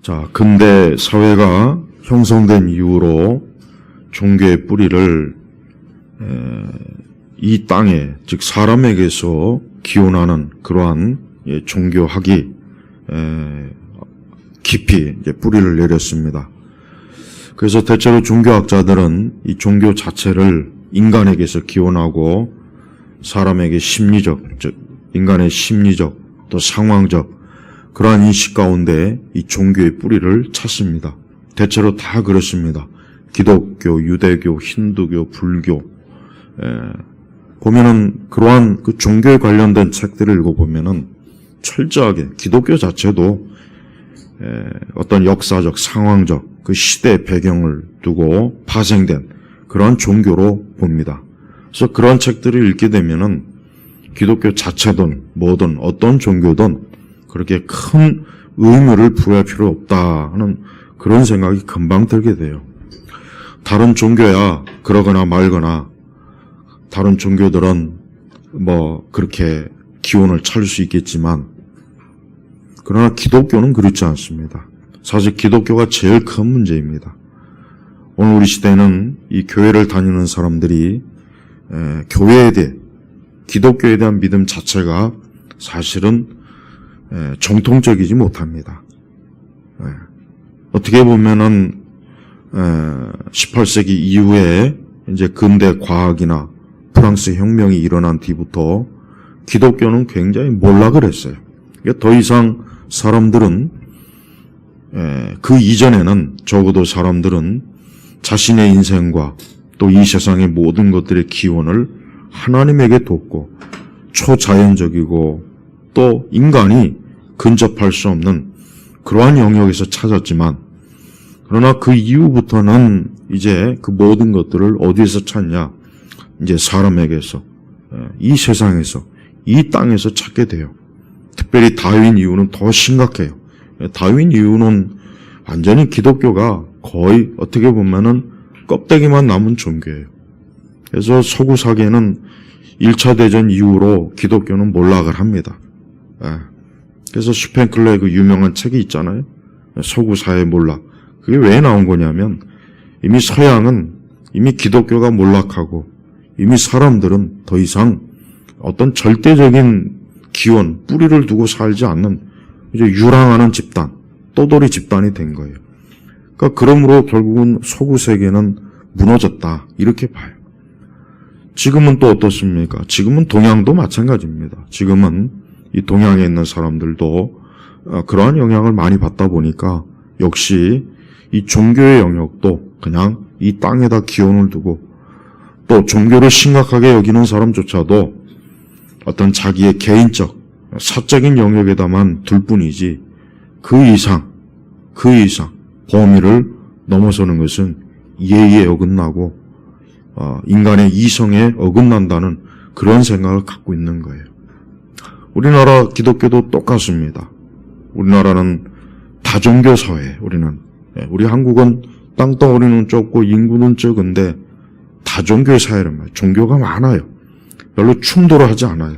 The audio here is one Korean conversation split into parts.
자, 근대 사회가 형성된 이후로 종교의 뿌리를 이 땅에, 즉 사람에게서 기원하는 그러한 종교학이 깊이 이제 뿌리를 내렸습니다. 그래서 대체로 종교학자들은 이 종교 자체를 인간에게서 기원하고 사람에게 심리적, 즉 인간의 심리적 또 상황적 그러한 인식 가운데 이 종교의 뿌리를 찾습니다. 대체로 다 그렇습니다. 기독교, 유대교, 힌두교, 불교 보면은 그러한 그 종교에 관련된 책들을 읽어보면은 철저하게 기독교 자체도 어떤 역사적, 상황적 그 시대의 배경을 두고 파생된 그러한 종교로 봅니다. 그래서 그런 책들을 읽게 되면은 기독교 자체든 뭐든 어떤 종교든 그렇게 큰 의무를 부여할 필요 없다 하는 그런 생각이 금방 들게 돼요. 다른 종교야 그러거나 말거나 다른 종교들은 뭐 그렇게 기원을 찾을 수 있겠지만 그러나 기독교는 그렇지 않습니다. 사실 기독교가 제일 큰 문제입니다. 오늘 우리 시대는 이 교회를 다니는 사람들이 교회에 대해 기독교에 대한 믿음 자체가 사실은 정통적이지 못합니다. 어떻게 보면은 18세기 이후에 이제 근대 과학이나 프랑스 혁명이 일어난 뒤부터 기독교는 굉장히 몰락을 했어요. 더 이상 사람들은 그 이전에는 적어도 사람들은 자신의 인생과 또 이 세상의 모든 것들의 기원을 하나님에게 뒀고 초자연적이고 또 인간이 근접할 수 없는 그러한 영역에서 찾았지만 그러나 그 이후부터는 이제 그 모든 것들을 어디에서 찾냐? 이제 사람에게서, 이 세상에서, 이 땅에서 찾게 돼요. 특별히 다윈 이후는 더 심각해요. 다윈 이후는 완전히 기독교가 거의 어떻게 보면은 껍데기만 남은 종교예요. 그래서 서구 사계는 1차 대전 이후로 기독교는 몰락을 합니다. 그래서 슈펜클러의 그 유명한 책이 있잖아요. 서구 사회 몰락. 그게 왜 나온 거냐면 이미 서양은 이미 기독교가 몰락하고 이미 사람들은 더 이상 어떤 절대적인 기원, 뿌리를 두고 살지 않는 이제 유랑하는 집단, 떠돌이 집단이 된 거예요. 그러니까 그러므로 결국은 서구 세계는 무너졌다 이렇게 봐요. 지금은 또 어떻습니까? 지금은 동양도 마찬가지입니다. 지금은 이 동양에 있는 사람들도 그러한 영향을 많이 받다 보니까 역시 이 종교의 영역도 그냥 이 땅에다 기원을 두고 또 종교를 심각하게 여기는 사람조차도 어떤 자기의 개인적, 사적인 영역에다만 둘 뿐이지 그 이상 범위를 넘어서는 것은 예의에 어긋나고 인간의 이성에 어긋난다는 그런 생각을 갖고 있는 거예요. 우리나라 기독교도 똑같습니다. 우리나라는 다종교 사회, 우리 한국은 땅덩어리는 좁고 인구는 적은데 다종교 사회란 말이에요. 종교가 많아요. 별로 충돌을 하지 않아요.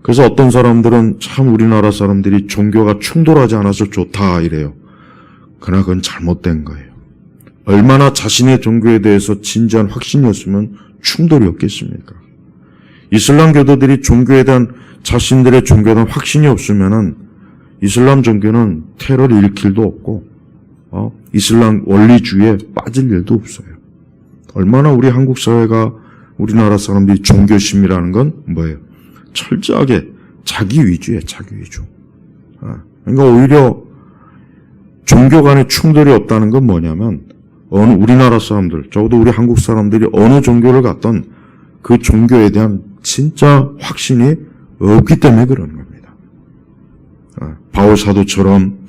그래서 어떤 사람들은 참 우리나라 사람들이 종교가 충돌하지 않아서 좋다 이래요. 그러나 그건 잘못된 거예요. 얼마나 자신의 종교에 대해서 진지한 확신이었으면 충돌이 없겠습니까? 이슬람 교도들이 종교에 대한 자신들의 종교에 대한 확신이 없으면은 이슬람 종교는 테러를 일으킬 일도 없고 이슬람 원리주의에 빠질 일도 없어요. 얼마나 우리 한국 사회가 우리나라 사람들이 종교심이라는 건 뭐예요? 철저하게 자기 위주예요. 자기 위주. 그러니까 오히려 종교 간의 충돌이 없다는 건 뭐냐면 우리나라 사람들, 적어도 우리 한국 사람들이 어느 종교를 갖던 그 종교에 대한 진짜 확신이 없기 때문에 그런 겁니다. 바울 사도처럼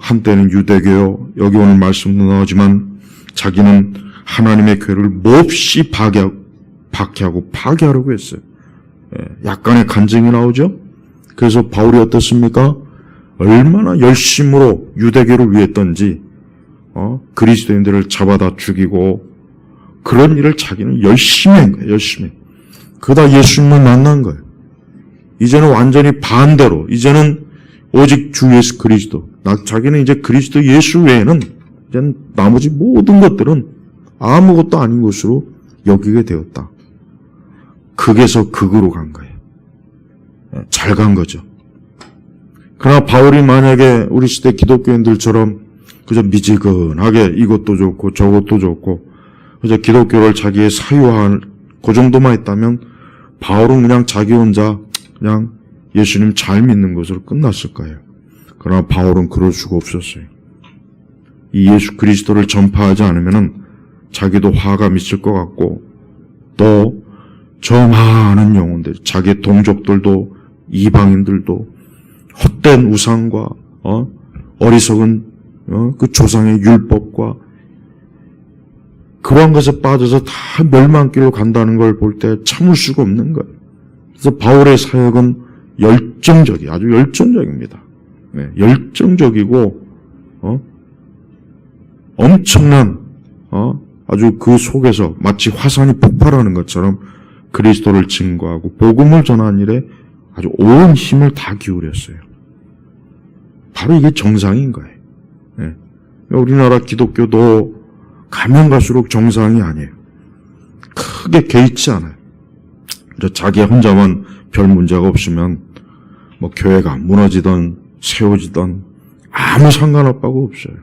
한때는 유대교요, 여기 오늘 말씀도 나오지만 자기는 하나님의 교회를 몹시 박해하고 파괴하려고 했어요. 약간의 간증이 나오죠. 그래서 바울이 어떻습니까? 얼마나 열심으로 유대교를 위했던지 그리스도인들을 잡아다 죽이고 그런 일을 자기는 열심히 한 거예요. 열심히. 그러다 예수님을 만난 거예요. 이제는 완전히 반대로, 이제는 오직 주 예수 그리스도, 자기는 이제 그리스도 예수 외에는 이제 나머지 모든 것들은 아무것도 아닌 것으로 여기게 되었다. 극에서 극으로 간 거예요. 잘 간 거죠. 그러나 바울이 만약에 우리 시대 기독교인들처럼 그저 미지근하게 이것도 좋고 저것도 좋고 그저 기독교를 자기의 사유화한 그 정도만 했다면 바울은 그냥 자기 혼자 그냥 예수님 잘 믿는 것으로 끝났을 거예요. 그러나 바울은 그럴 수가 없었어요. 이 예수 그리스도를 전파하지 않으면은 자기도 화가 미칠 것 같고 또 저 많은 영혼들, 자기 동족들도 이방인들도 헛된 우상과 어리석은 그 조상의 율법과 그런 것에 빠져서 다 멸망길로 간다는 걸 볼 때 참을 수가 없는 거예요. 그래서 바울의 사역은 아주 열정적입니다. 네, 열정적이고 엄청난 아주 그 속에서 마치 화산이 폭발하는 것처럼 그리스도를 증거하고 복음을 전하는 일에 아주 온 힘을 다 기울였어요. 바로 이게 정상인 거예요. 네. 우리나라 기독교도 가면 갈수록 정상이 아니에요. 크게 개의치 않아요. 자기 혼자만 별 문제가 없으면 뭐 교회가 무너지던 세워지던 아무 상관없다고 없어요.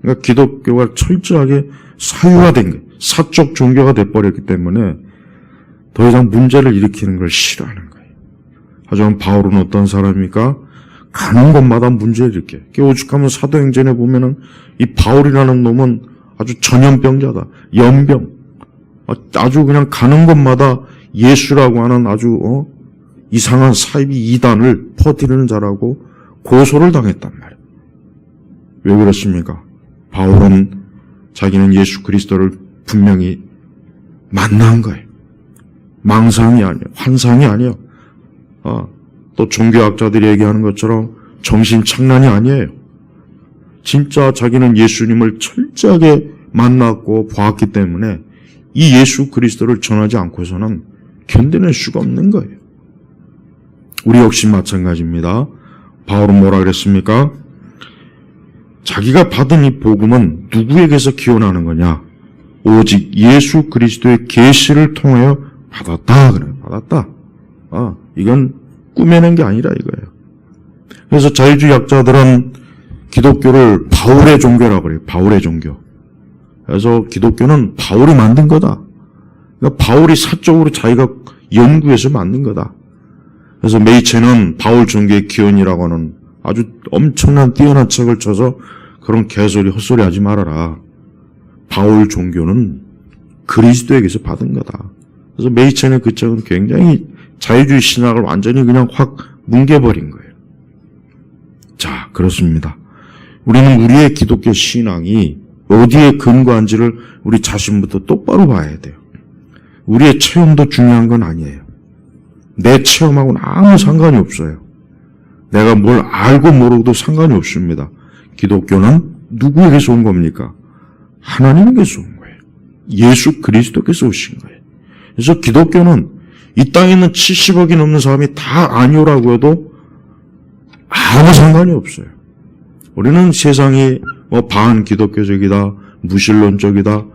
그러니까 기독교가 철저하게 사유화된 거예요. 사적 종교가 돼버렸기 때문에 더 이상 문제를 일으키는 걸 싫어하는 거예요. 하지만 바울은 어떤 사람입니까? 가는 곳마다 문제를 일으켜요. 오죽하면 사도행전에 보면은 이 바울이라는 놈은 아주 전염병자다. 연병. 아주 그냥 가는 곳마다 예수라고 하는 아주 이상한 사이비 이단을 퍼뜨리는 자라고 고소를 당했단 말이에요. 왜 그렇습니까? 바울은 자기는 예수 그리스도를 분명히 만난 거예요. 망상이 아니에요. 환상이 아니에요. 또 종교학자들이 얘기하는 것처럼 정신착란이 아니에요. 진짜 자기는 예수님을 철저하게 만났고 보았기 때문에 이 예수 그리스도를 전하지 않고서는 견뎌낼 수가 없는 거예요. 우리 역시 마찬가지입니다. 바울은 뭐라 그랬습니까? 자기가 받은 이 복음은 누구에게서 기원하는 거냐? 오직 예수 그리스도의 계시를 통하여 받았다. 그래요. 받았다. 이건 꾸며낸 게 아니라 이거예요. 그래서 자유주의 학자들은 기독교를 바울의 종교라고 그래요. 바울의 종교. 그래서 기독교는 바울이 만든 거다. 그러니까 바울이 사적으로 자기가 연구해서 만든 거다. 그래서 메이체는 바울 종교의 기원이라고 하는 아주 엄청난 뛰어난 책을 쳐서 그런 개소리 헛소리 하지 말아라. 바울 종교는 그리스도에게서 받은 거다. 그래서 메이체는 그 책은 굉장히 자유주의 신학을 완전히 그냥 확 뭉개버린 거예요. 자, 그렇습니다. 우리는 우리의 기독교 신앙이 어디에 근거한지를 우리 자신부터 똑바로 봐야 돼요. 우리의 체험도 중요한 건 아니에요. 내 체험하고는 아무 상관이 없어요. 내가 뭘 알고 모르고도 상관이 없습니다. 기독교는 누구에게서 온 겁니까? 하나님에게서 온 거예요. 예수 그리스도께서 오신 거예요. 그래서 기독교는 이 땅에 있는 70억이 넘는 사람이 다 아니오라고 해도 아무 상관이 없어요. 우리는 세상이 반기독교적이다, 무신론적이다,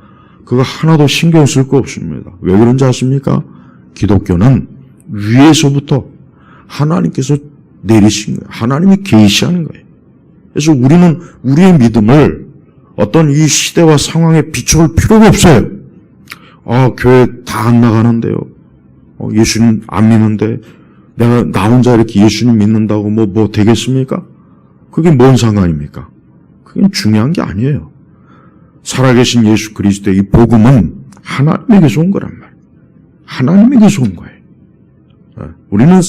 그거 하나도 신경 쓸 거 없습니다. 왜 그런지 아십니까? 기독교는 위에서부터 하나님께서 내리신 거예요. 하나님이 계시하는 거예요. 그래서 우리는 우리의 믿음을 어떤 이 시대와 상황에 비춰볼 필요가 없어요. 교회 다 안 나가는데요. 예수님 안 믿는데 내가 나 혼자 이렇게 예수님 믿는다고 뭐 되겠습니까? 그게 뭔 상관입니까? 그게 중요한 게 아니에요. 살아계신 예수 그리스도의 이 복음은 하나님에게서 온 거란 말이에요. 하나님에게서 온 거예요. 우리는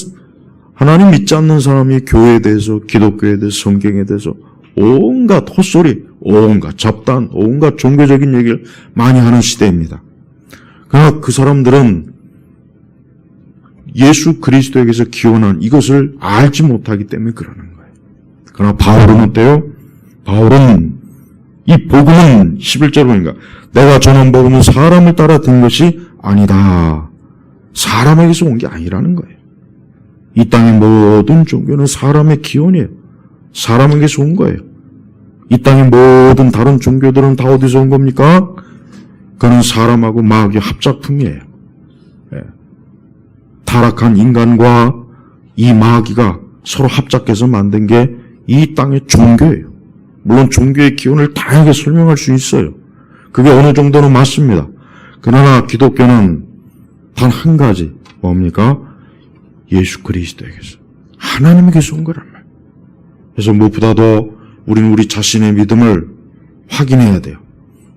하나님 믿지 않는 사람이 교회에 대해서, 기독교에 대해서, 성경에 대해서 온갖 헛소리, 온갖 잡단, 온갖 종교적인 얘기를 많이 하는 시대입니다. 그러나 그 사람들은 예수 그리스도에게서 기원한 이것을 알지 못하기 때문에 그러는 거예요. 그러나 바울은 어때요? 바울은 이 복음은 11절 보니까 내가 전한 복음은 사람을 따라 든 것이 아니다. 사람에게서 온 게 아니라는 거예요. 이 땅의 모든 종교는 사람의 기원이에요. 사람에게서 온 거예요. 이 땅의 모든 다른 종교들은 다 어디서 온 겁니까? 그는 사람하고 마귀의 합작품이에요. 타락한 인간과 이 마귀가 서로 합작해서 만든 게 이 땅의 종교예요. 물론 종교의 기원을 다양하게 설명할 수 있어요. 그게 어느 정도는 맞습니다. 그러나 기독교는 단 한 가지, 뭡니까? 예수 그리스도에게서, 하나님에게서 온 거란 말이에요. 그래서 무엇보다도 우리는 우리 자신의 믿음을 확인해야 돼요.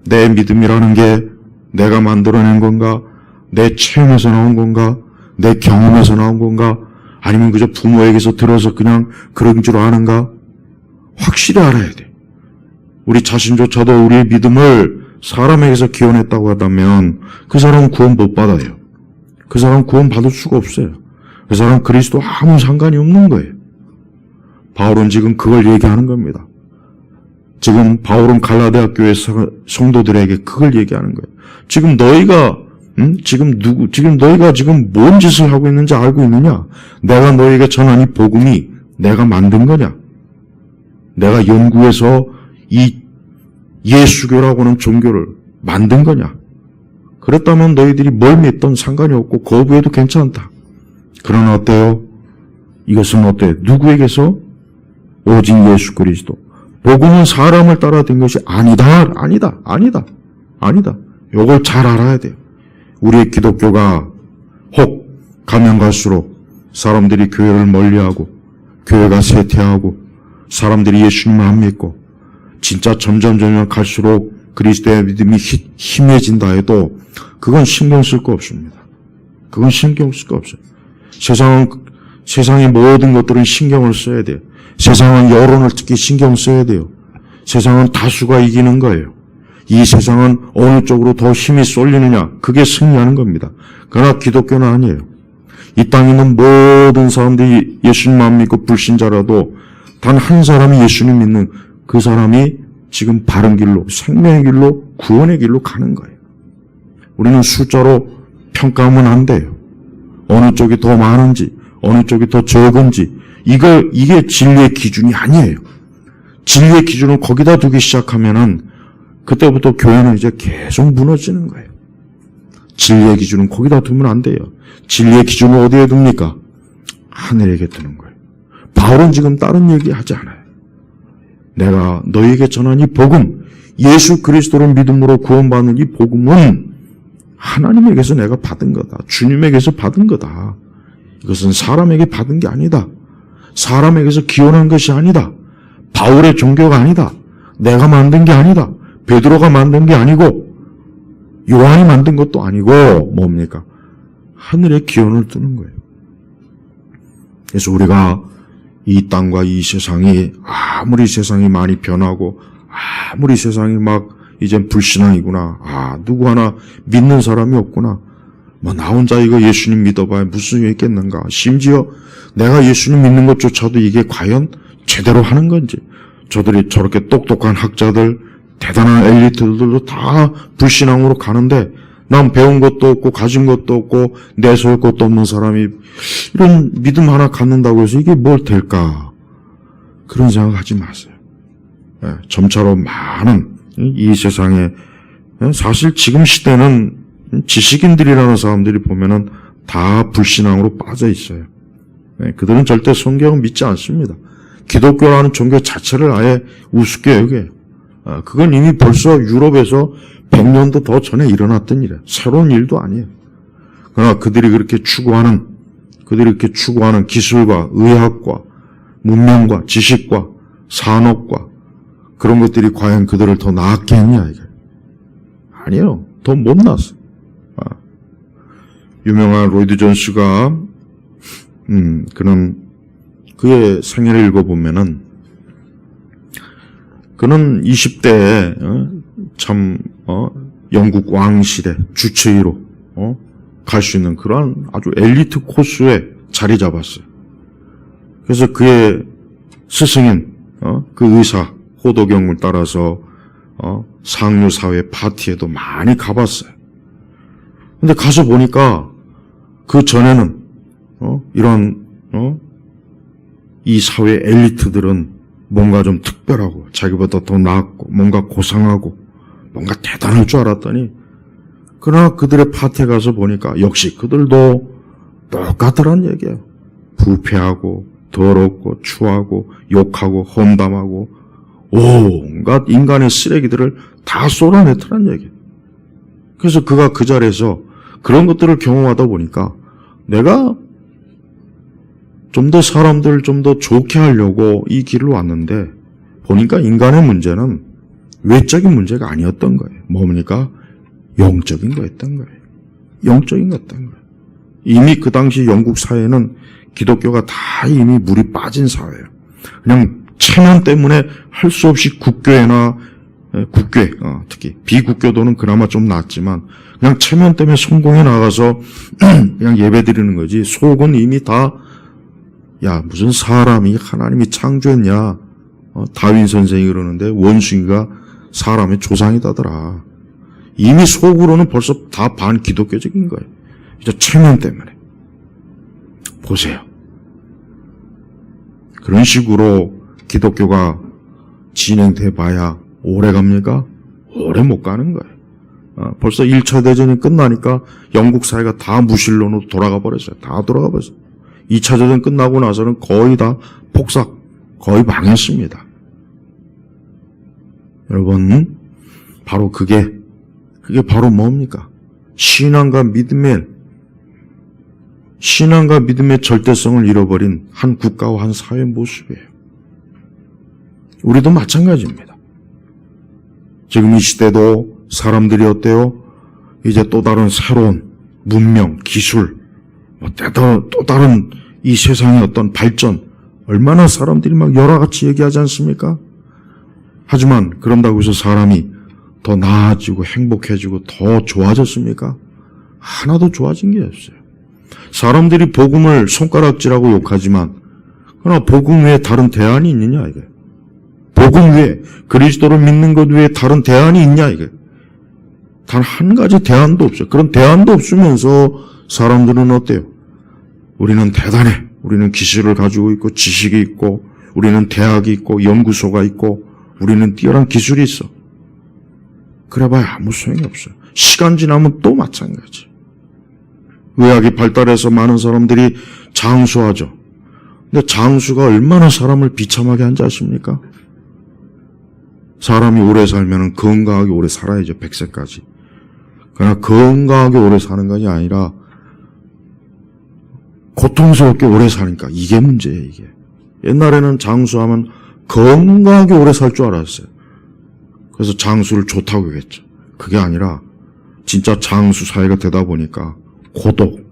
내 믿음이라는 게 내가 만들어낸 건가? 내 체험에서 나온 건가? 내 경험에서 나온 건가? 아니면 그저 부모에게서 들어서 그냥 그런 줄 아는가? 확실히 알아야 돼. 우리 자신조차도 우리의 믿음을 사람에게서 기원했다고 하다면 그 사람은 구원 못 받아요. 그 사람은 구원 받을 수가 없어요. 그 사람은 그리스도와 아무 상관이 없는 거예요. 바울은 지금 그걸 얘기하는 겁니다. 지금 바울은 갈라디아 교회 성도들에게 그걸 얘기하는 거예요. 지금 너희가 너희가 지금 뭔 짓을 하고 있는지 알고 있느냐? 내가 너희에게 전한 이 복음이 내가 만든 거냐? 내가 연구해서 이 예수교라고 하는 종교를 만든 거냐? 그랬다면 너희들이 뭘 믿던 상관이 없고 거부해도 괜찮다. 그러나 어때요? 이것은 어때요? 누구에게서? 오직 예수 그리스도. 복음은 사람을 따라 된 것이 아니다. 요걸 잘 알아야 돼요. 우리의 기독교가 혹 가면 갈수록 사람들이 교회를 멀리하고 교회가 쇠퇴하고 사람들이 예수님을 안 믿고 진짜 점점 갈수록 그리스도의 믿음이 희미해진다 해도 그건 신경 쓸 거 없습니다. 그건 신경 쓸 거 없어요. 세상의 모든 것들은 신경을 써야 돼요. 세상은 여론을 특히 신경 써야 돼요. 세상은 다수가 이기는 거예요. 이 세상은 어느 쪽으로 더 힘이 쏠리느냐, 그게 승리하는 겁니다. 그러나 기독교는 아니에요. 이 땅에 있는 모든 사람들이 예수님만 믿고 불신자라도 단 한 사람이 예수님 믿는 그 사람이 지금 바른 길로, 생명의 길로, 구원의 길로 가는 거예요. 우리는 숫자로 평가하면 안 돼요. 어느 쪽이 더 많은지, 어느 쪽이 더 적은지, 이게 진리의 기준이 아니에요. 진리의 기준을 거기다 두기 시작하면은 그때부터 교회는 이제 계속 무너지는 거예요. 진리의 기준은 거기다 두면 안 돼요. 진리의 기준을 어디에 둡니까? 하늘에게 두는 거예요. 바울은 지금 다른 얘기 하지 않아요. 내가 너희에게 전한 이 복음, 예수 그리스도를 믿음으로 구원받는 이 복음은 하나님에게서 내가 받은 거다. 주님에게서 받은 거다. 이것은 사람에게 받은 게 아니다. 사람에게서 기원한 것이 아니다. 바울의 종교가 아니다. 내가 만든 게 아니다. 베드로가 만든 게 아니고 요한이 만든 것도 아니고 뭡니까? 하늘에 기원을 두는 거예요. 그래서 우리가 이 땅과 이 세상이 아무리 세상이 많이 변하고 아무리 세상이 막 이젠 불신앙이구나. 누구 하나 믿는 사람이 없구나. 나 혼자 이거 예수님 믿어봐야 무슨 일 있겠는가. 심지어 내가 예수님 믿는 것조차도 이게 과연 제대로 하는 건지. 저들이 저렇게 똑똑한 학자들, 대단한 엘리트들도 다 불신앙으로 가는데 난 배운 것도 없고 가진 것도 없고 내세울 것도 없는 사람이 이런 믿음 하나 갖는다고 해서 이게 뭘 될까? 그런 생각하지 마세요. 점차로 많은 이 세상에 사실 지금 시대는 지식인들이라는 사람들이 보면은 다 불신앙으로 빠져 있어요. 그들은 절대 성경을 믿지 않습니다. 기독교라는 종교 자체를 아예 우습게 여겨요. 그건 이미 벌써 유럽에서 100년도 더 전에 일어났던 일이에요. 새로운 일도 아니에요. 그러나 그들이 그렇게 추구하는 기술과 의학과 문명과 지식과 산업과 그런 것들이 과연 그들을 더 나았게 했냐, 이게. 아니에요. 더 못났어. 유명한 로이드 존스가, 그의 생애를 읽어보면은, 그는 20대에, 영국 왕실의 주치의로, 갈 수 있는 그러한 아주 엘리트 코스에 자리 잡았어요. 그래서 그의 스승인, 그 의사, 호도경을 따라서, 상류사회 파티에도 많이 가봤어요. 근데 가서 보니까, 그 전에는, 이 사회 엘리트들은 뭔가 좀 특별하고 자기보다 더 낫고 뭔가 고상하고 뭔가 대단할 줄 알았더니 그러나 그들의 파티에 가서 보니까 역시 그들도 똑같더란 얘기예요. 부패하고 더럽고 추하고 욕하고 험담하고 온갖 인간의 쓰레기들을 다 쏟아냈더란 얘기예요. 그래서 그가 그 자리에서 그런 것들을 경험하다 보니까 내가 좀 더 사람들을 좀 더 좋게 하려고 이 길을 왔는데 보니까 인간의 문제는 외적인 문제가 아니었던 거예요. 뭡니까? 영적인 거였던 거예요. 영적인 거였던 거예요. 이미 그 당시 영국 사회는 기독교가 다 이미 물이 빠진 사회예요. 그냥 체면 때문에 할 수 없이 국교회나 국교, 특히 비국교도는 그나마 좀 낫지만 그냥 체면 때문에 성공해 나가서 그냥 예배 드리는 거지. 속은 이미 다 야, 무슨 사람이 하나님이 창조했냐. 다윈 선생이 그러는데 원숭이가 사람의 조상이다더라. 이미 속으로는 벌써 다 반기독교적인 거예요. 이제 체면 때문에. 보세요. 그런 식으로 기독교가 진행돼 봐야 오래 갑니까? 오래 못 가는 거예요. 벌써 1차 대전이 끝나니까 영국 사회가 다 무신론으로 돌아가 버렸어요. 다 돌아가 버렸어요. 2차 대전 끝나고 나서는 거의 다 폭삭, 거의 망했습니다. 여러분, 바로 그게 바로 뭡니까? 신앙과 믿음의 절대성을 잃어버린 한 국가와 한 사회의 모습이에요. 우리도 마찬가지입니다. 지금 이 시대도 사람들이 어때요? 이제 또 다른 새로운 문명, 기술, 또 다른 이 세상의 어떤 발전, 얼마나 사람들이 막 여러 가지 얘기하지 않습니까? 하지만 그런다고 해서 사람이 더 나아지고 행복해지고 더 좋아졌습니까? 하나도 좋아진 게 없어요. 사람들이 복음을 손가락질하고 욕하지만 그러나 복음 외에 다른 대안이 있느냐 이게. 복음 외에 그리스도를 믿는 것 외에 다른 대안이 있냐 이게. 단 한 가지 대안도 없어요. 그런 대안도 없으면서 사람들은 어때요? 우리는 대단해. 우리는 기술을 가지고 있고 지식이 있고 우리는 대학이 있고 연구소가 있고 우리는 뛰어난 기술이 있어. 그래봐야 아무 소용이 없어요. 시간 지나면 또 마찬가지. 의학이 발달해서 많은 사람들이 장수하죠. 근데 장수가 얼마나 사람을 비참하게 한지 아십니까? 사람이 오래 살면 건강하게 오래 살아야죠. 100세까지. 그러나 건강하게 오래 사는 것이 아니라 고통스럽게 오래 사니까 이게 문제예요. 이게. 옛날에는 장수하면 건강하게 오래 살 줄 알았어요. 그래서 장수를 좋다고 했죠. 그게 아니라 진짜 장수 사회가 되다 보니까 고독,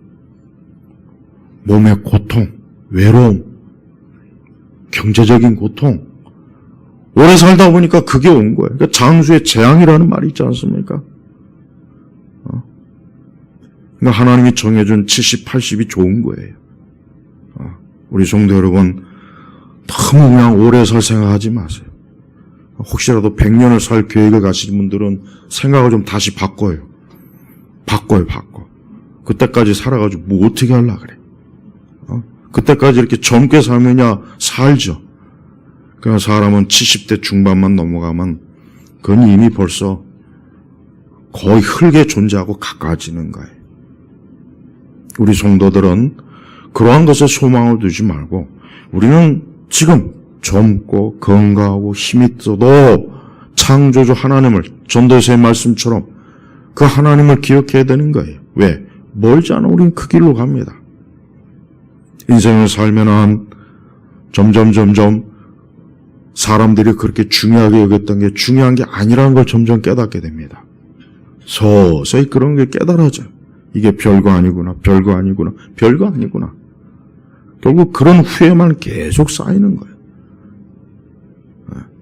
몸의 고통, 외로움, 경제적인 고통, 오래 살다 보니까 그게 온 거예요. 그러니까 장수의 재앙이라는 말이 있지 않습니까? 그러니까 하나님이 정해준 70, 80이 좋은 거예요. 우리 성도 여러분, 너무 그냥 오래 살 생각하지 마세요. 혹시라도 100년을 살 계획을 가신 분들은 생각을 좀 다시 바꿔요. 바꿔. 그때까지 살아가지고 뭐 어떻게 하려고 그래. 그때까지 이렇게 젊게 살면야 살죠. 그냥 사람은 70대 중반만 넘어가면 그건 이미 벌써 거의 흙에 존재하고 가까워지는 거예요. 우리 성도들은 그러한 것에 소망을 두지 말고 우리는 지금 젊고 건강하고 힘이 있어도 창조주 하나님을 전도서의 말씀처럼 그 하나님을 기억해야 되는 거예요. 왜? 멀지 않아 우리는 그 길로 갑니다. 인생을 살면은 점점 사람들이 그렇게 중요하게 여겼던 게 중요한 게 아니라는 걸 점점 깨닫게 됩니다. 서서히 그런 게 깨달아져요. 이게 별거 아니구나. 결국 그런 후회만 계속 쌓이는 거예요.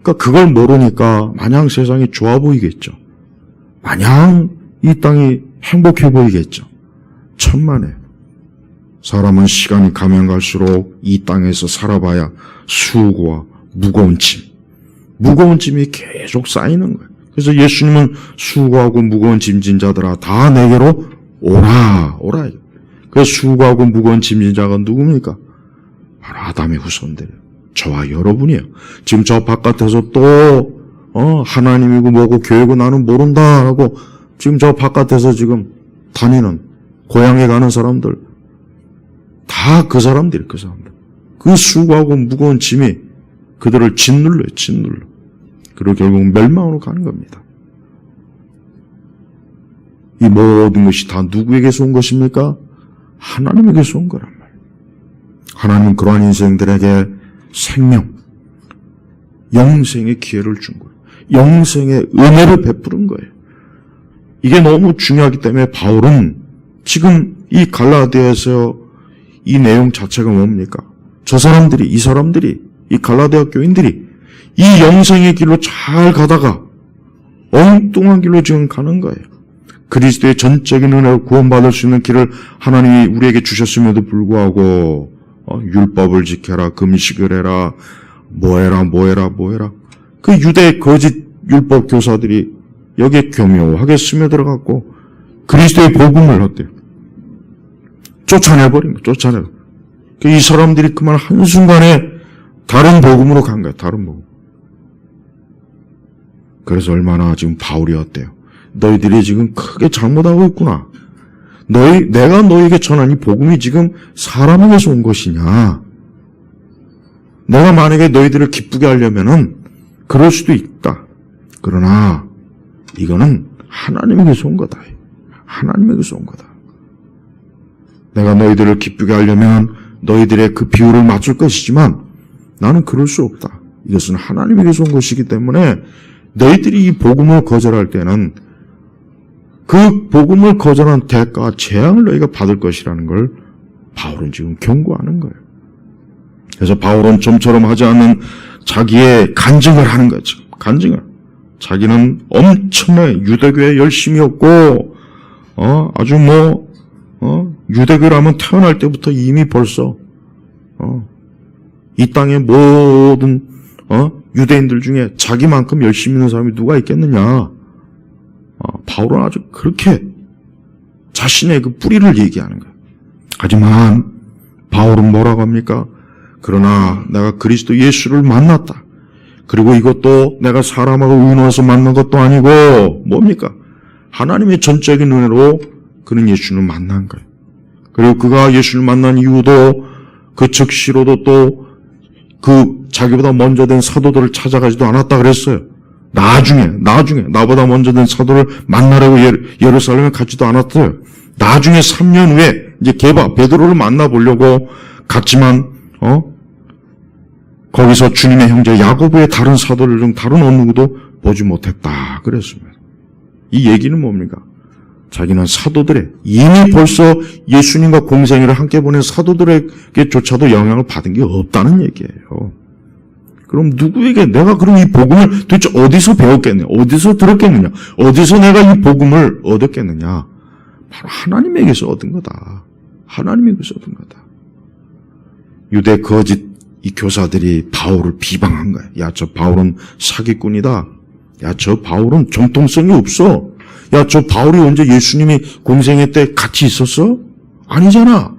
그러니까 그걸 모르니까 마냥 세상이 좋아 보이겠죠. 마냥 이 땅이 행복해 보이겠죠. 천만에. 사람은 시간이 가면 갈수록 이 땅에서 살아봐야 수고와 무거운 짐이 계속 쌓이는 거예요. 그래서 예수님은 수고하고 무거운 짐진 자들아 다 내게로 오라. 그 수고하고 무거운 짐진 자가 누굽니까? 바로 아담의 후손들이에요. 저와 여러분이에요. 지금 저 바깥에서 또 하나님이고 뭐고 교회고 나는 모른다 하고 지금 저 바깥에서 지금 다니는 고향에 가는 사람들 다 그 사람들이 그 사람들. 그 수고하고 무거운 짐이 그들을 짓눌러요. 짓눌러. 그리고 결국 멸망으로 가는 겁니다. 이 모든 것이 다 누구에게서 온 것입니까? 하나님에게서 온 거란 말이에요. 하나님 그러한 인생들에게 생명, 영생의 기회를 준 거예요. 영생의 은혜를 베푸는 거예요. 이게 너무 중요하기 때문에 바울은 지금 이 갈라디아에서 이 내용 자체가 뭡니까? 저 사람들이, 이 사람들이, 이 갈라디아 교인들이 이 영생의 길로 잘 가다가 엉뚱한 길로 지금 가는 거예요. 그리스도의 전적인 은혜로 구원받을 수 있는 길을 하나님이 우리에게 주셨음에도 불구하고 율법을 지켜라, 금식을 해라, 뭐해라. 그 유대 거짓 율법 교사들이 여기에 교묘하게 스며들어갖고 그리스도의 복음을 어때요? 쫓아내버린 거예요. 쫓아내요. 이 사람들이 그만 한순간에 다른 복음으로 간 거예요. 다른 복음. 그래서 얼마나 지금 바울이 어때요? 너희들이 지금 크게 잘못하고 있구나. 내가 너희에게 전한 이 복음이 지금 사람에게서 온 것이냐. 내가 만약에 너희들을 기쁘게 하려면은 그럴 수도 있다. 그러나 이거는 하나님에게서 온 거다. 하나님에게서 온 거다. 내가 너희들을 기쁘게 하려면 너희들의 그 비율을 맞출 것이지만 나는 그럴 수 없다. 이것은 하나님에게서 온 것이기 때문에 너희들이 이 복음을 거절할 때는 그 복음을 거절한 대가 재앙을 너희가 받을 것이라는 걸 바울은 지금 경고하는 거예요. 그래서 바울은 좀처럼 하지 않는 자기의 간증을 하는 거죠. 간증을. 자기는 엄청나게 유대교에 열심이었고 아주 유대교라면 태어날 때부터 이미 벌써 이 땅의 모든 유대인들 중에 자기만큼 열심히 있는 사람이 누가 있겠느냐. 바울은 아주 그렇게 자신의 그 뿌리를 얘기하는 거예요. 하지만 바울은 뭐라고 합니까? 그러나 내가 그리스도 예수를 만났다. 그리고 이것도 내가 사람하고 의논해서 만난 것도 아니고 뭡니까? 하나님의 전적인 은혜로 그는 예수를 만난 거예요. 그리고 그가 예수를 만난 이후도 그 즉시로도 또 그 자기보다 먼저 된 사도들을 찾아가지도 않았다 그랬어요. 나중에 나보다 먼저 된 사도를 만나려고 예루살렘에 가지도 않았어요. 나중에 3년 후에 이제 베드로를 만나보려고 갔지만 거기서 주님의 형제 야고보의 다른 사도를 중 다른 어느 누구도 보지 못했다 그랬습니다. 이 얘기는 뭡니까? 자기는 사도들의 이미 벌써 예수님과 공생애를 함께 보낸 사도들에게조차도 영향을 받은 게 없다는 얘기예요. 그럼 누구에게 내가 그럼 이 복음을 도대체 어디서 배웠겠느냐? 어디서 들었겠느냐? 어디서 내가 이 복음을 얻었겠느냐? 바로 하나님에게서 얻은 거다. 하나님에게서 얻은 거다. 유대 거짓 이 교사들이 바울을 비방한 거야. 야, 저 바울은 사기꾼이다. 야, 저 바울은 정통성이 없어. 야, 저 바울이 언제 예수님이 공생애 때 같이 있었어? 아니잖아.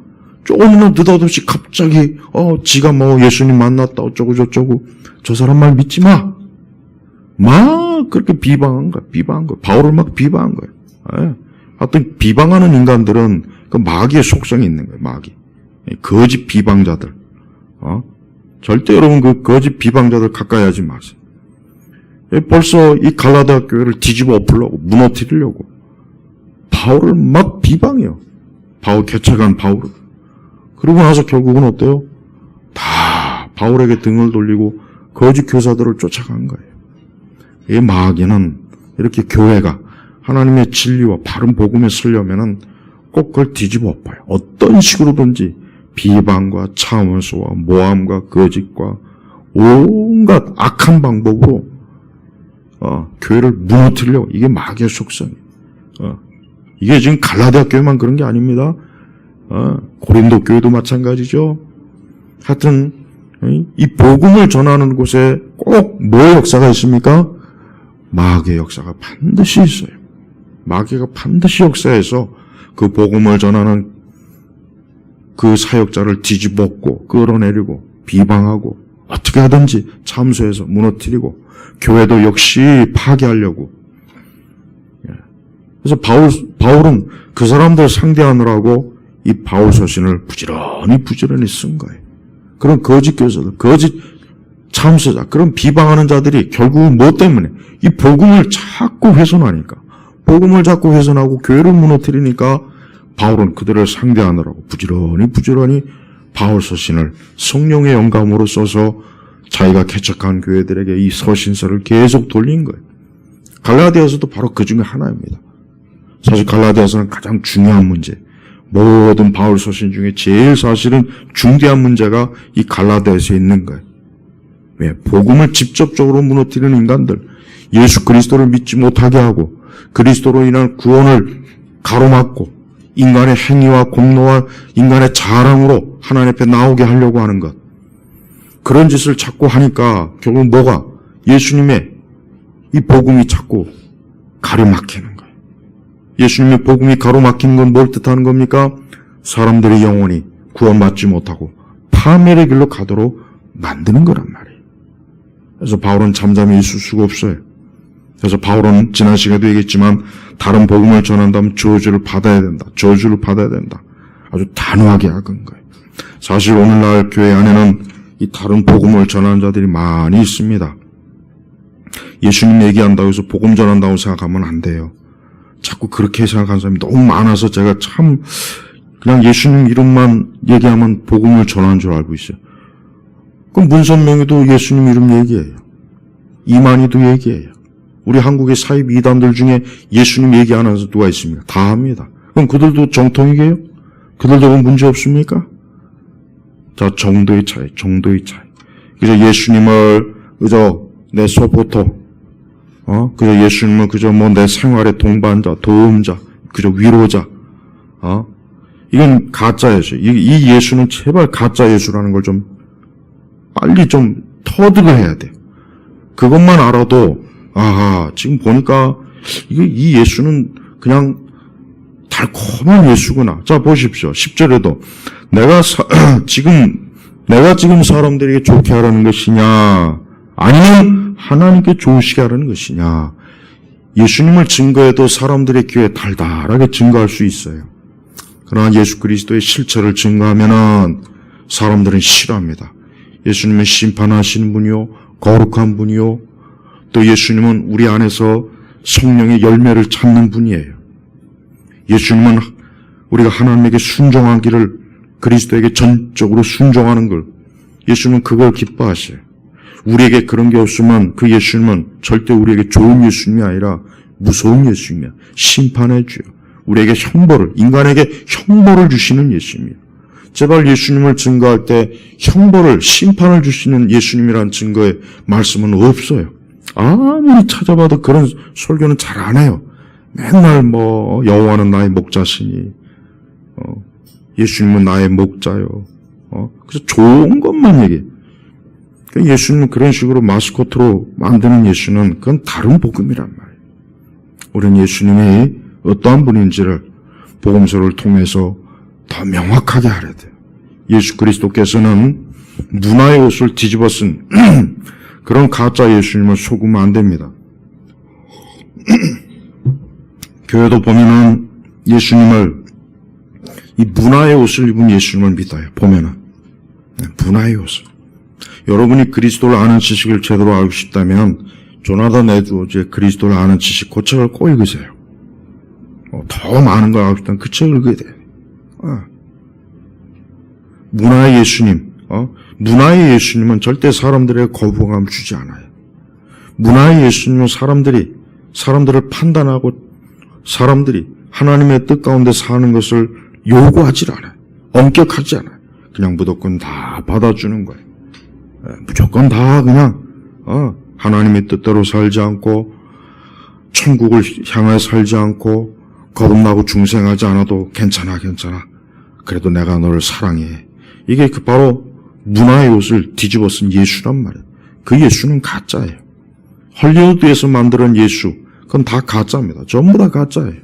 조금은 느닷없이 갑자기 지가 예수님 만났다 어쩌고 저쩌고 저 사람 말 믿지 마. 막 그렇게 비방한 거야. 바울을 막 비방한 거야. 예. 하여튼 비방하는 인간들은 그 마귀의 속성이 있는 거예요. 마귀. 거짓 비방자들. 절대 여러분 그 거짓 비방자들 가까이 하지 마세요. 벌써 이 갈라디아 교회를 뒤집어 엎으려고 무너뜨리려고 바울을 막 비방해요. 개척한 바울을. 그러고 나서 결국은 어때요? 다 바울에게 등을 돌리고 거짓 교사들을 쫓아간 거예요. 이 마귀는 이렇게 교회가 하나님의 진리와 바른 복음에 서려면은 꼭 그걸 뒤집어 엎어요. 어떤 식으로든지 비방과 참음수와 모함과 거짓과 온갖 악한 방법으로 교회를 무너뜨리려고. 이게 마귀의 속성이에요. 이게 지금 갈라디아 교회만 그런 게 아닙니다. 고린도 교회도 마찬가지죠. 하여튼 이 복음을 전하는 곳에 꼭 뭐의 역사가 있습니까? 마귀의 역사가 반드시 있어요. 마귀가 반드시 역사해서 그 복음을 전하는 그 사역자를 뒤집어엎고 끌어내리고 비방하고 어떻게 하든지 참수해서 무너뜨리고 교회도 역시 파괴하려고. 그래서 바울은 그 사람들 상대하느라고 이 바울 서신을 부지런히 쓴 거예요. 그런 거짓 교사들, 거짓 참수자, 그런 비방하는 자들이 결국은 뭐 때문에? 이 복음을 자꾸 훼손하니까. 복음을 자꾸 훼손하고 교회를 무너뜨리니까 바울은 그들을 상대하느라고 부지런히 바울 서신을 성령의 영감으로 써서 자기가 개척한 교회들에게 이 서신서를 계속 돌린 거예요. 갈라디아서도 바로 그 중에 하나입니다. 사실 갈라디아서는 가장 중요한 문제, 모든 바울 서신 중에 제일 사실은 중대한 문제가 이 갈라디아서에 있는 거예요. 왜? 복음을 직접적으로 무너뜨리는 인간들, 예수 그리스도를 믿지 못하게 하고 그리스도로 인한 구원을 가로막고 인간의 행위와 공로와 인간의 자랑으로 하나님 앞에 나오게 하려고 하는 것, 그런 짓을 자꾸 하니까 결국 뭐가? 예수님의 이 복음이 자꾸 가로막히는 거예요. 예수님의 복음이 가로막히는 건 뭘 뜻하는 겁니까? 사람들의 영혼이 구원받지 못하고 파멸의 길로 가도록 만드는 거란 말이에요. 그래서 바울은 잠잠히 있을 수가 없어요. 그래서 바울은 지난 시간에도 얘기했지만 다른 복음을 전한다면 저주를 받아야 된다. 저주를 받아야 된다. 아주 단호하게 하는 거예요. 사실 오늘날 교회 안에는 이 다른 복음을 전하는 자들이 많이 있습니다. 예수님 얘기한다고 해서 복음 전한다고 생각하면 안 돼요. 자꾸 그렇게 생각하는 사람이 너무 많아서 제가 참 그냥 예수님 이름만 얘기하면 복음을 전하는 줄 알고 있어요. 그럼 문선명이도 예수님 이름 얘기해요. 이만희도 얘기해요. 우리 한국의 사입 이단들 중에 예수님 얘기 안 하는 사람 누가 있습니까? 다 합니다. 그럼 그들도 정통이게요? 그들도 문제 없습니까? 자, 정도의 차이. 그저 예수님을 그저 내 서포터, 그저 예수님은 그저 내 생활의 동반자, 도움자, 그저 위로자, 이건 가짜 예수. 이 예수는 제발 가짜 예수라는 걸 좀 빨리 좀 터득을 해야 돼요. 그것만 알아도 지금 보니까 이 예수는 그냥 달콤한 예수구나. 자, 보십시오. 10절에도 내가 지금 사람들에게 좋게 하라는 것이냐, 아니면 하나님께 좋으시게 하라는 것이냐. 예수님을 증거해도 사람들의 귀에 달달하게 증거할 수 있어요. 그러나 예수 그리스도의 실체를 증거하면은 사람들은 싫어합니다. 예수님은 심판하시는 분이요, 거룩한 분이요, 또 예수님은 우리 안에서 성령의 열매를 찾는 분이에요. 예수님은 우리가 하나님에게 순종하기를, 그리스도에게 전적으로 순종하는 걸, 예수님은 그걸 기뻐하셔요. 우리에게 그런 게 없으면 그 예수님은 절대 우리에게 좋은 예수님이 아니라 무서운 예수님이야. 심판해 주요. 우리에게 형벌을, 인간에게 형벌을 주시는 예수님이에요. 제발 예수님을 증거할 때 형벌을, 심판을 주시는 예수님이라는 증거의 말씀은 없어요. 아무리 찾아봐도 그런 설교는 잘 안 해요. 맨날 여호와는 나의 목자시니, 예수님은 나의 목자요. 그래서 좋은 것만 얘기해. 예수님은 그런 식으로 마스코트로 만드는 예수는 그건 다른 복음이란 말이에요. 우리는 예수님이 어떠한 분인지를 복음서를 통해서 더 명확하게 알아야 돼요. 예수 그리스도께서는 문화의 옷을 뒤집어 쓴 그런 가짜 예수님을 속으면 안 됩니다. 교회도 보면은 예수님을, 이 문화의 옷을 입은 예수님을 믿어요. 보면은 문화의 옷을. 여러분이 그리스도를 아는 지식을 제대로 알고 싶다면 조나단 에드워즈의 그리스도를 아는 지식, 그 책을 꼭 읽으세요. 더 많은 걸 알고 싶다면 그 책을 읽어야 돼요. 문화의 예수님, 문화의 예수님은 절대 사람들에게 거부감을 주지 않아요. 문화의 예수님은 사람들을 판단하고 사람들이 하나님의 뜻 가운데 사는 것을 요구하지 않아요. 엄격하지 않아요. 그냥 무조건 다 받아주는 거예요. 무조건 다 그냥 하나님의 뜻대로 살지 않고 천국을 향해 살지 않고 거듭나고 중생하지 않아도 괜찮아. 그래도 내가 너를 사랑해. 이게 바로 문화의 옷을 뒤집어 쓴 예수란 말이에요. 그 예수는 가짜예요. 헐리우드에서 만드는 예수, 그건 다 가짜입니다. 전부 다 가짜예요.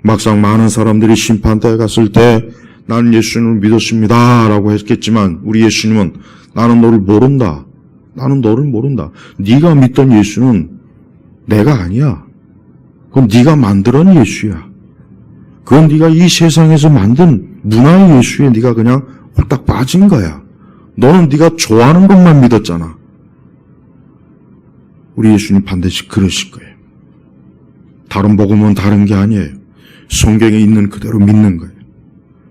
막상 많은 사람들이 심판대에 갔을 때 나는 예수님을 믿었습니다 라고 했겠지만 우리 예수님은 나는 너를 모른다. 나는 너를 모른다. 네가 믿던 예수는 내가 아니야. 그건 네가 만들었던 예수야. 그건 네가 이 세상에서 만든 문화의 예수에 네가 그냥 홀딱 빠진 거야. 너는 네가 좋아하는 것만 믿었잖아. 우리 예수님 반드시 그러실 거예요. 다른 복음은 다른 게 아니에요. 성경에 있는 그대로 믿는 거예요.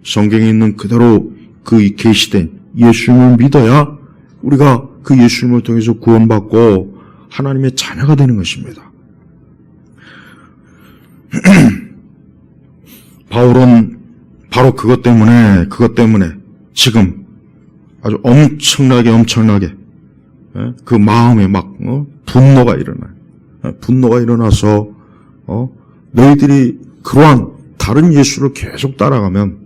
성경에 있는 그대로 그 계시된 예수님을 믿어야 우리가 그 예수님을 통해서 구원받고 하나님의 자녀가 되는 것입니다. 바울은 바로 그것 때문에 지금 아주 엄청나게 그 마음에 막 분노가 일어나요. 분노가 일어나서 너희들이 그러한 다른 예수를 계속 따라가면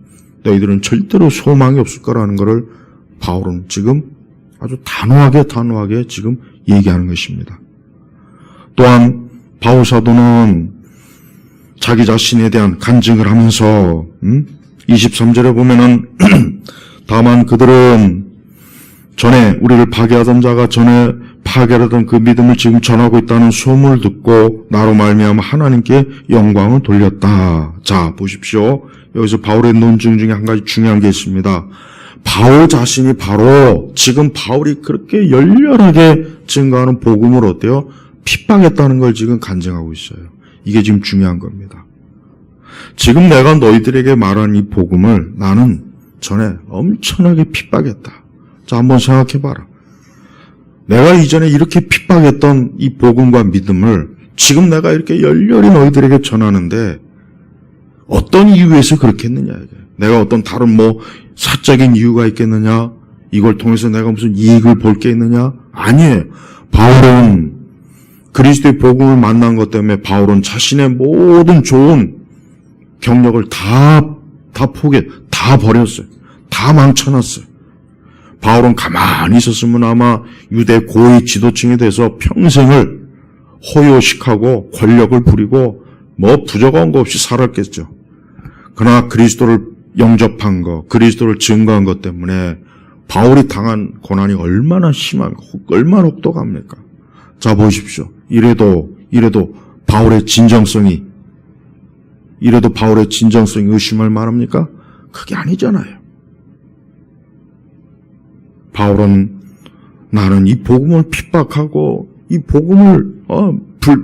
너희들은 절대로 소망이 없을 거라는 것을 바울은 지금 아주 단호하게 지금 얘기하는 것입니다. 또한 바울 사도는 자기 자신에 대한 간증을 하면서 23절에 보면은 다만 그들은 전에 우리를 파괴하던 자가 전에 파괴하던 그 믿음을 지금 전하고 있다는 소문을 듣고 나로 말미암아 하나님께 영광을 돌렸다. 자, 보십시오. 여기서 바울의 논증 중에 한 가지 중요한 게 있습니다. 바울 자신이 바로 지금 바울이 그렇게 열렬하게 증거하는 복음을 어때요? 핍박했다는 걸 지금 간증하고 있어요. 이게 지금 중요한 겁니다. 지금 내가 너희들에게 말한 이 복음을 나는 전에 엄청나게 핍박했다. 자, 한번 생각해봐라. 내가 이전에 이렇게 핍박했던 이 복음과 믿음을 지금 내가 이렇게 열렬히 너희들에게 전하는데 어떤 이유에서 그렇게 했느냐. 내가 어떤 다른 사적인 이유가 있겠느냐. 이걸 통해서 내가 무슨 이익을 볼 게 있느냐. 아니에요. 바울은 그리스도의 복음을 만난 것 때문에 바울은 자신의 모든 좋은 경력을 다 버렸어요. 다 망쳐놨어요. 바울은 가만히 있었으면 아마 유대 고위 지도층에 대해서 평생을 호요식하고 권력을 부리고 부적한 거 없이 살았겠죠. 그러나 그리스도를 영접한 것, 그리스도를 증거한 것 때문에 바울이 당한 고난이 얼마나 심합니까? 얼마나 혹독합니까? 자, 보십시오. 이래도 바울의 진정성이 의심할 만합니까? 그게 아니잖아요. 바울은 나는 이 복음을 핍박하고 이 복음을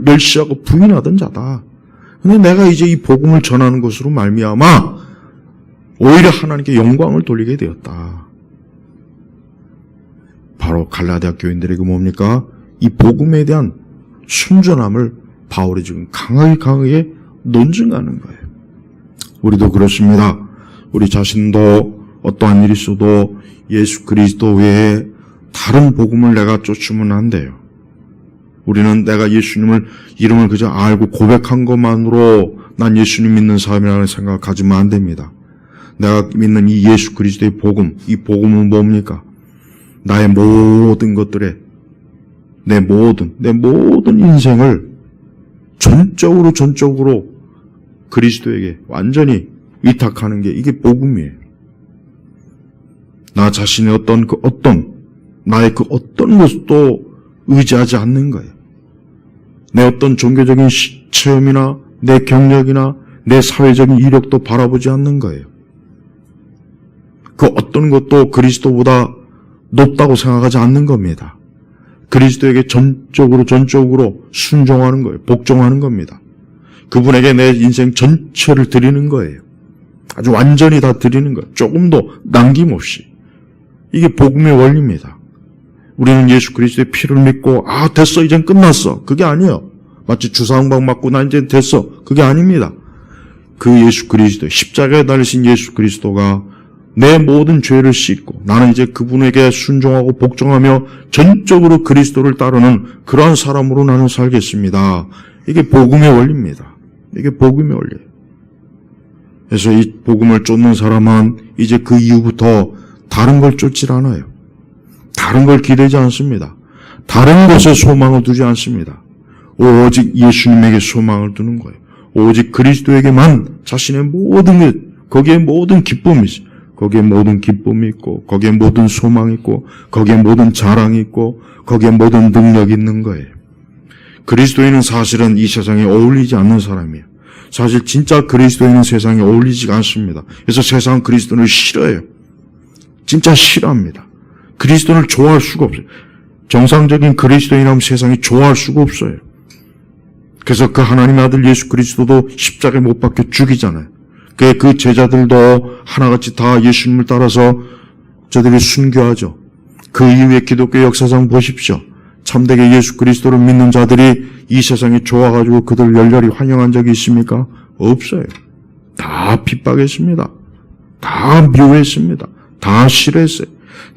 멸시하고 부인하던 자다. 근데 내가 이제 이 복음을 전하는 것으로 말미암아 오히려 하나님께 영광을 돌리게 되었다. 바로 갈라디아 교인들에게 뭡니까? 이 복음에 대한 순전함을 바울이 지금 강하게 논증하는 거예요. 우리도 그렇습니다. 우리 자신도 어떠한 일이 있어도 예수 그리스도 외에 다른 복음을 내가 쫓으면 안 돼요. 우리는 내가 예수님을 이름을 그저 알고 고백한 것만으로 난 예수님 믿는 사람이라는 생각을 가지면 안 됩니다. 내가 믿는 이 예수 그리스도의 복음, 이 복음은 뭡니까? 나의 모든 것들에 내 모든 인생을 전적으로 그리스도에게 완전히 위탁하는 게 이게 복음이에요. 나 자신의 나의 그 어떤 것도 의지하지 않는 거예요. 내 어떤 종교적인 체험이나 내 경력이나 내 사회적인 이력도 바라보지 않는 거예요. 그 어떤 것도 그리스도보다 높다고 생각하지 않는 겁니다. 그리스도에게 전적으로 순종하는 거예요. 복종하는 겁니다. 그분에게 내 인생 전체를 드리는 거예요. 아주 완전히 다 드리는 거예요. 조금도 남김없이. 이게 복음의 원리입니다. 우리는 예수 그리스도의 피를 믿고 됐어 이젠 끝났어. 그게 아니에요. 마치 주사항방 맞고 나 이제 됐어. 그게 아닙니다. 그 예수 그리스도 십자가에 달리신 예수 그리스도가 내 모든 죄를 씻고 나는 이제 그분에게 순종하고 복종하며 전적으로 그리스도를 따르는 그러한 사람으로 나는 살겠습니다. 이게 복음의 원리입니다. 이게 복음의 원리예요. 그래서 이 복음을 쫓는 사람은 이제 그 이후부터 다른 걸 쫓질 않아요. 다른 걸 기대지 않습니다. 다른 것에 소망을 두지 않습니다. 오직 예수님에게 소망을 두는 거예요. 오직 그리스도에게만 자신의 모든 것, 거기에 모든 기쁨이 있어요. 거기에 모든 기쁨이 있고, 거기에 모든 소망이 있고, 거기에 모든 자랑이 있고, 거기에 모든 능력이 있는 거예요. 그리스도인은 사실은 이 세상에 어울리지 않는 사람이에요. 사실 진짜 그리스도인은 세상에 어울리지 않습니다. 그래서 세상은 그리스도인을 싫어해요. 진짜 싫어합니다. 그리스도인을 좋아할 수가 없어요. 정상적인 그리스도인이라면 세상이 좋아할 수가 없어요. 그래서 그 하나님의 아들 예수 그리스도도 십자가에 못 박혀 죽이잖아요. 그 제자들도 하나같이 다 예수님을 따라서 저들이 순교하죠. 그 이후에 기독교 역사상 보십시오. 참되게 예수 그리스도를 믿는 자들이 이 세상에 좋아가지고 그들 열렬히 환영한 적이 있습니까? 없어요. 다 핍박했습니다. 다 미워했습니다. 다 싫어했어요.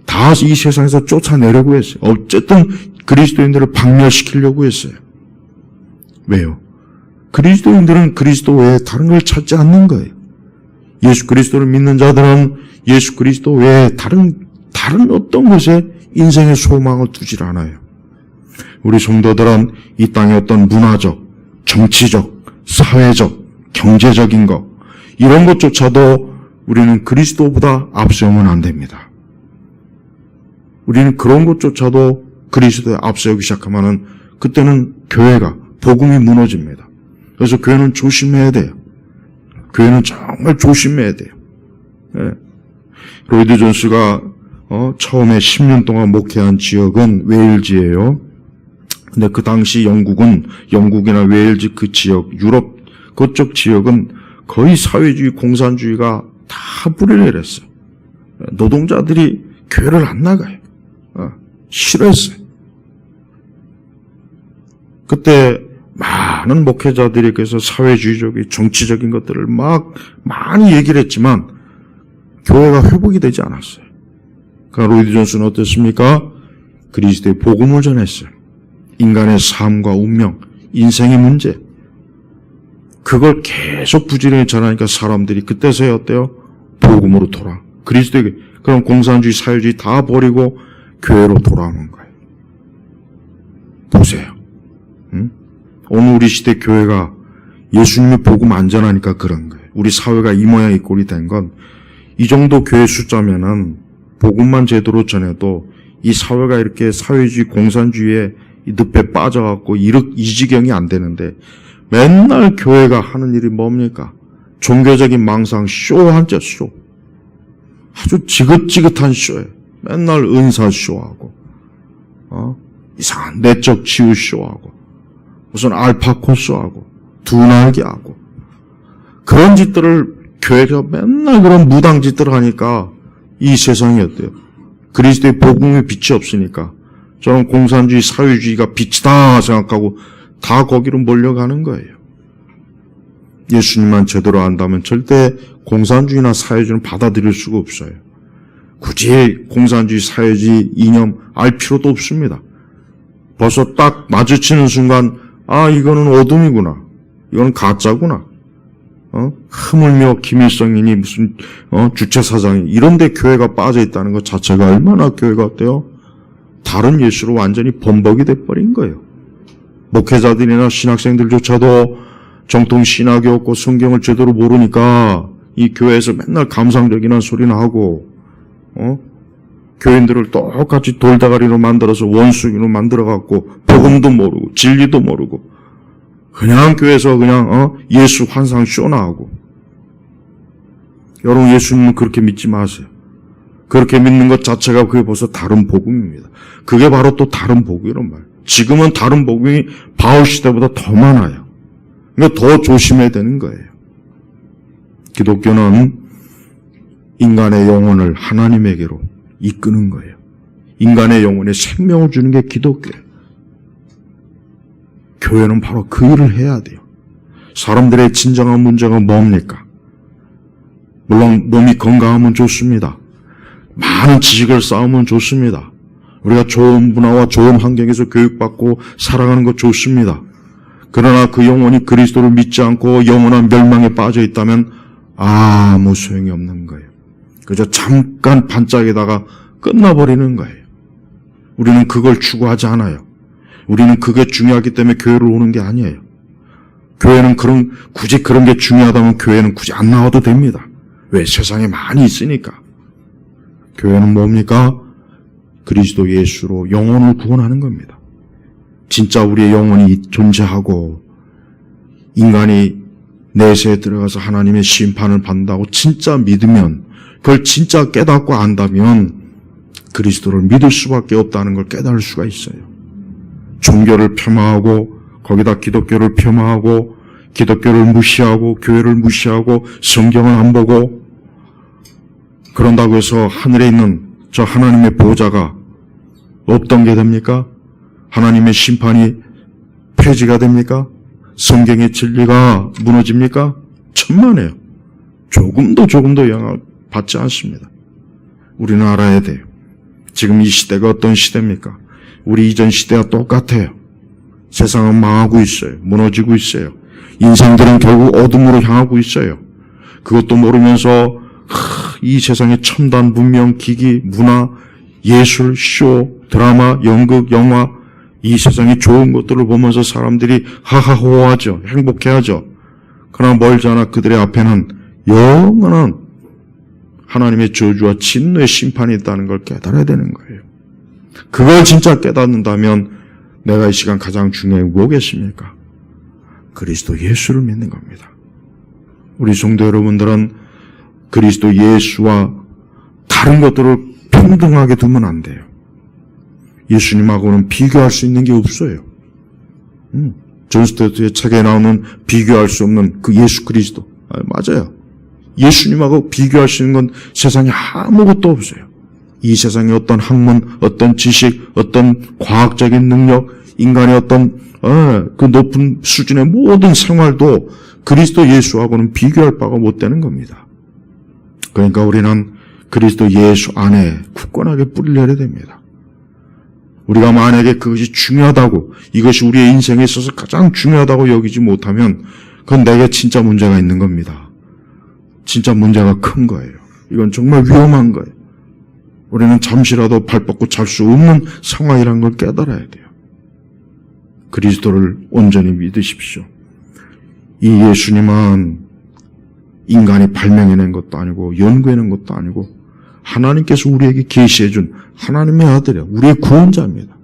다 이 세상에서 쫓아내려고 했어요. 어쨌든 그리스도인들을 박멸시키려고 했어요. 왜요? 그리스도인들은 그리스도 외에 다른 걸 찾지 않는 거예요. 예수 그리스도를 믿는 자들은 예수 그리스도 외에 다른 어떤 것에 인생의 소망을 두질 않아요. 우리 성도들은 이 땅의 어떤 문화적, 정치적, 사회적, 경제적인 것 이런 것조차도 우리는 그리스도보다 앞세우면 안 됩니다. 우리는 그런 것조차도 그리스도에 앞세우기 시작하면은 그때는 교회가 복음이 무너집니다. 그래서 교회는 조심해야 돼요. 교회는 정말 조심해야 돼요. 네. 로이드 존스가 처음에 10년 동안 목회한 지역은 웨일즈예요. 근데 그 당시 영국이나 웨일즈 그 지역, 유럽 그쪽 지역은 거의 사회주의, 공산주의가 다 뿌리를 내렸어요. 노동자들이 교회를 안 나가요. 싫어했어요. 그때 많은 목회자들이 그래서 사회주의적인 정치적인 것들을 많이 얘기를 했지만 교회가 회복이 되지 않았어요. 그러니까 로이드 존스는 어땠습니까? 그리스도의 복음을 전했어요. 인간의 삶과 운명, 인생의 문제 그걸 계속 부지런히 전하니까 사람들이 그때서야 어때요? 복음으로 돌아. 그리스도에게 그럼 공산주의, 사회주의 다 버리고 교회로 돌아오는 거예요. 보세요. 오늘 우리 시대 교회가 예수님의 복음 안 전하니까 그런 거예요. 우리 사회가 이 모양 이 꼴이 된 건 이 정도 교회 숫자면은 복음만 제대로 전해도 이 사회가 이렇게 사회주의, 공산주의에 이 늪에 빠져갖고 이 지경이 안 되는데 맨날 교회가 하는 일이 뭡니까? 종교적인 망상 쇼 한자 쇼. 아주 지긋지긋한 쇼예요. 맨날 은사 쇼하고 이상한 내적 치유 쇼하고 무슨 알파코 쇼하고 두날개하고 그런 짓들을 교회가 맨날 그런 무당 짓들을 하니까 이 세상이 어때요? 그리스도의 복음의 빛이 없으니까 저는 공산주의, 사회주의가 빛이다 생각하고 다 거기로 몰려가는 거예요. 예수님만 제대로 안다면 절대 공산주의나 사회주의는 받아들일 수가 없어요. 굳이 공산주의, 사회주의 이념 알 필요도 없습니다. 벌써 딱 마주치는 순간 이거는 어둠이구나. 이거는 가짜구나. 하물며 김일성이니 무슨 주체사상이 이런 데 교회가 빠져 있다는 것 자체가 얼마나 교회가 어때요? 다른 예수로 완전히 범벅이 돼버린 거예요. 목회자들이나 신학생들조차도 정통 신학이 없고 성경을 제대로 모르니까 이 교회에서 맨날 감상적인 소리나 하고 교인들을 똑같이 돌다가리로 만들어서 원숭이로 만들어갖고 복음도 모르고 진리도 모르고 그냥 교회에서 그냥 예수 환상 쇼나 하고 여러분 예수님은 그렇게 믿지 마세요. 그렇게 믿는 것 자체가 그게 벌써 다른 복음입니다. 그게 바로 또 다른 복음이란 말이에요. 지금은 다른 복음이 바울 시대보다 더 많아요. 그러니까 더 조심해야 되는 거예요. 기독교는 인간의 영혼을 하나님에게로 이끄는 거예요. 인간의 영혼에 생명을 주는 게 기독교예요. 교회는 바로 그 일을 해야 돼요. 사람들의 진정한 문제가 뭡니까? 물론 몸이 건강하면 좋습니다. 많은 지식을 쌓으면 좋습니다. 우리가 좋은 문화와 좋은 환경에서 교육받고 살아가는 것 좋습니다. 그러나 그 영혼이 그리스도를 믿지 않고 영원한 멸망에 빠져 있다면 아무 소용이 없는 거예요. 그저 잠깐 반짝이다가 끝나버리는 거예요. 우리는 그걸 추구하지 않아요. 우리는 그게 중요하기 때문에 교회를 오는 게 아니에요. 교회는 굳이 그런 게 중요하다면 교회는 굳이 안 나와도 됩니다. 왜? 세상에 많이 있으니까. 교회는 뭡니까? 그리스도 예수로 영혼을 구원하는 겁니다. 진짜 우리의 영혼이 존재하고 인간이 내세에 들어가서 하나님의 심판을 받는다고 진짜 믿으면, 그걸 진짜 깨닫고 안다면 그리스도를 믿을 수밖에 없다는 걸 깨달을 수가 있어요. 종교를 폄하하고 거기다 기독교를 폄하하고 기독교를 무시하고 교회를 무시하고 성경을 안 보고 그런다고 해서 하늘에 있는 저 하나님의 보호자가 없던 게 됩니까? 하나님의 심판이 폐지가 됩니까? 성경의 진리가 무너집니까? 천만에요. 조금도 영향을 받지 않습니다. 우리는 알아야 돼요. 지금 이 시대가 어떤 시대입니까? 우리 이전 시대와 똑같아요. 세상은 망하고 있어요. 무너지고 있어요. 인생들은 결국 어둠으로 향하고 있어요. 그것도 모르면서 이 세상의 첨단 문명, 기기, 문화, 예술, 쇼, 드라마, 연극, 영화, 이 세상의 좋은 것들을 보면서 사람들이 하하호호하죠. 행복해하죠. 그러나 멀지 않아 그들의 앞에는 영원한 하나님의 저주와 진노의 심판이 있다는 걸 깨달아야 되는 거예요. 그걸 진짜 깨닫는다면 내가 이 시간 가장 중요한 게 뭐겠습니까? 그리스도 예수를 믿는 겁니다. 우리 성도 여러분들은 그리스도 예수와 다른 것들을 평등하게 두면 안 돼요. 예수님하고는 비교할 수 있는 게 없어요. 존 스튜어트의 책에 나오는 비교할 수 없는 그 예수 그리스도. 맞아요. 예수님하고 비교할 수 있는 건 세상에 아무것도 없어요. 이 세상의 어떤 학문, 어떤 지식, 어떤 과학적인 능력, 인간의 어떤 그 높은 수준의 모든 생활도 그리스도 예수하고는 비교할 바가 못 되는 겁니다. 그러니까 우리는 그리스도 예수 안에 굳건하게 뿌리를 내려야 됩니다. 우리가 만약에 그것이 중요하다고, 이것이 우리의 인생에 있어서 가장 중요하다고 여기지 못하면 그건 내게 진짜 문제가 있는 겁니다. 진짜 문제가 큰 거예요. 이건 정말 위험한 거예요. 우리는 잠시라도 발 뻗고 잘 수 없는 상황이라는 걸 깨달아야 돼요. 그리스도를 온전히 믿으십시오. 이 예수님은 인간이 발명해낸 것도 아니고 연구해낸 것도 아니고 하나님께서 우리에게 계시해준 하나님의 아들이야. 우리의 구원자입니다.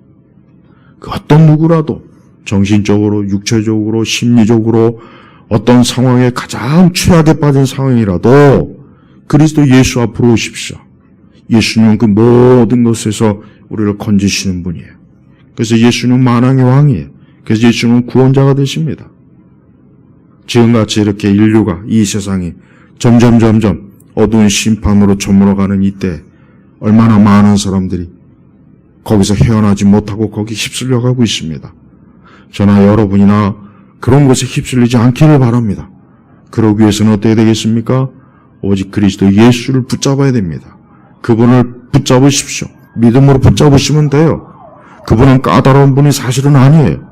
그 어떤 누구라도 정신적으로, 육체적으로, 심리적으로 어떤 상황에 가장 최악에 빠진 상황이라도 그리스도 예수 앞으로 오십시오. 예수님은 그 모든 것에서 우리를 건지시는 분이에요. 그래서 예수님은 만왕의 왕이에요. 그래서 예수님은 구원자가 되십니다. 지금같이 이렇게 인류가, 이 세상이 점점 어두운 심판으로 저물어가는 이때 얼마나 많은 사람들이 거기서 헤어나지 못하고 거기 휩쓸려 가고 있습니다. 저나 여러분이나 그런 곳에 휩쓸리지 않기를 바랍니다. 그러기 위해서는 어떻게 되겠습니까? 오직 그리스도 예수를 붙잡아야 됩니다. 그분을 붙잡으십시오. 믿음으로 붙잡으시면 돼요. 그분은 까다로운 분이 사실은 아니에요.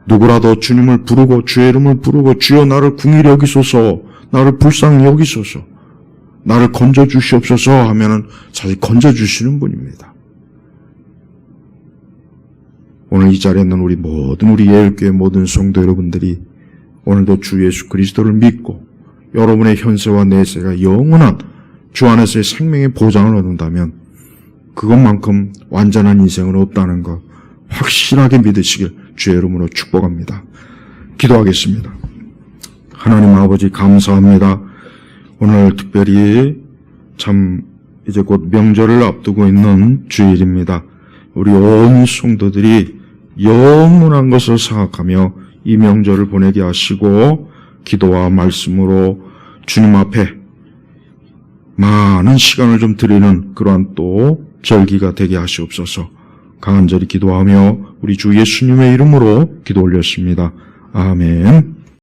누구라도 주님을 부르고 주의 이름을 부르고 주여 나를 긍휼히 여기소서, 나를 불쌍히 여기소서, 나를 건져주시옵소서 하면은 사실 건져주시는 분입니다. 오늘 이 자리에 있는 우리 예일교회 모든 성도 여러분들이 오늘도 주 예수 그리스도를 믿고 여러분의 현세와 내세가 영원한 주 안에서의 생명의 보장을 얻는다면 그것만큼 완전한 인생은 없다는 것 확실하게 믿으시길 주의 이름으로 축복합니다. 기도하겠습니다. 하나님 아버지 감사합니다. 오늘 특별히 참 이제 곧 명절을 앞두고 있는 주일입니다. 우리 온 성도들이 영원한 것을 생각하며 이 명절을 보내게 하시고 기도와 말씀으로 주님 앞에 많은 시간을 좀 드리는 그러한 또 절기가 되게 하시옵소서. 간절히 기도하며 우리 주 예수님의 이름으로 기도 올렸습니다. 아멘.